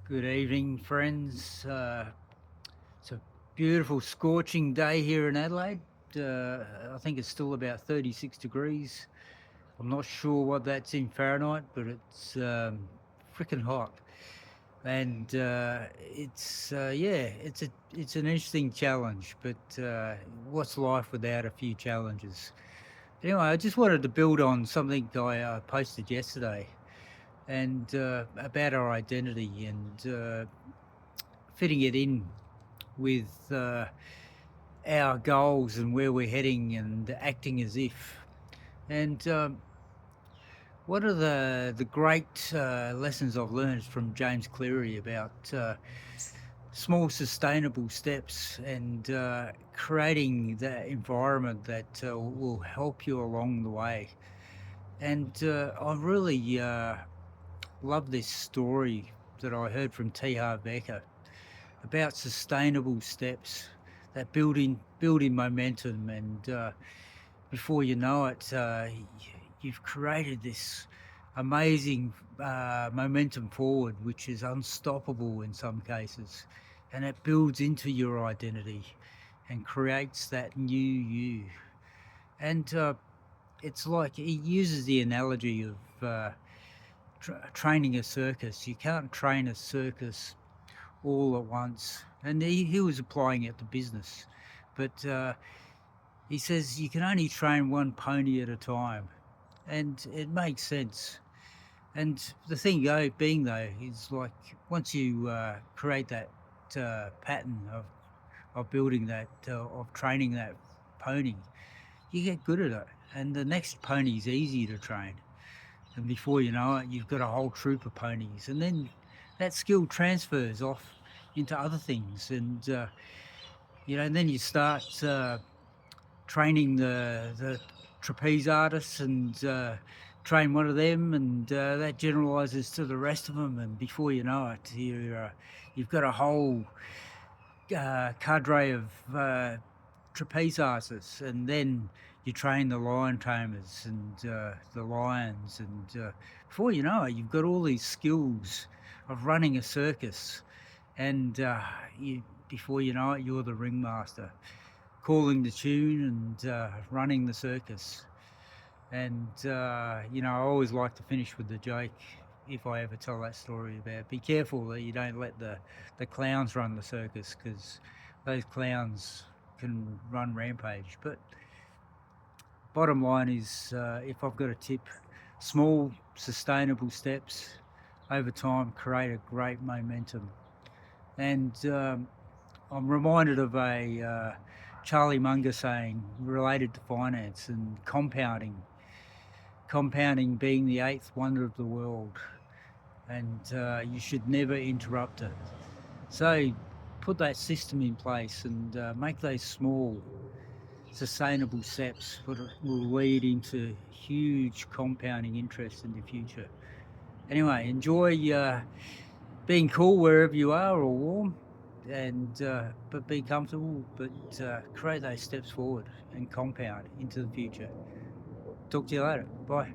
Good evening, friends. It's a beautiful, scorching day here in Adelaide. I think it's still about 36 degrees. I'm not sure what that's in Fahrenheit, but it's freaking hot. And it's an interesting challenge. But what's life without a few challenges? Anyway, I just wanted to build on something I posted yesterday, and about our identity and fitting it in with our goals and where we're heading and acting as if. And one of the great lessons I've learned from James Cleary about small sustainable steps and creating that environment that will help you along the way. And I really love this story that I heard from T. Harv Eker about sustainable steps that building momentum, and before you know it, you've created this amazing momentum forward, which is unstoppable in some cases, and it builds into your identity and creates that new you. And it's like he uses the analogy of training a circus. You can't train a circus all at once. And he was applying it to business. But he says you can only train one pony at a time. And it makes sense. And the thing being though is, like, once you create that pattern of building that, of training that pony, you get good at it. And the next pony is easy to train. And before you know it, you've got a whole troop of ponies. And then that skill transfers off into other things. And, and then you start training the trapeze artists and train one of them, and that generalizes to the rest of them. And before you know it, you've got a whole cadre of trapeze artists, and then you train the lion tamers and the lions, and before you know it, you've got all these skills of running a circus, and before you know it, you're the ringmaster, calling the tune and running the circus. And I always like to finish with the joke, if I ever tell that story, about be careful that you don't let the clowns run the circus, because those clowns can run rampage. But bottom line is, if I've got a tip, small sustainable steps over time create a great momentum. And I'm reminded of a Charlie Munger saying related to finance and compounding being the eighth wonder of the world, and you should never interrupt it. So put that system in place and make those small sustainable steps that will lead into huge compounding interest in the future. Anyway, enjoy being cool wherever you are, or warm, and but be comfortable, but create those steps forward and compound into the future. Talk to you later. Bye.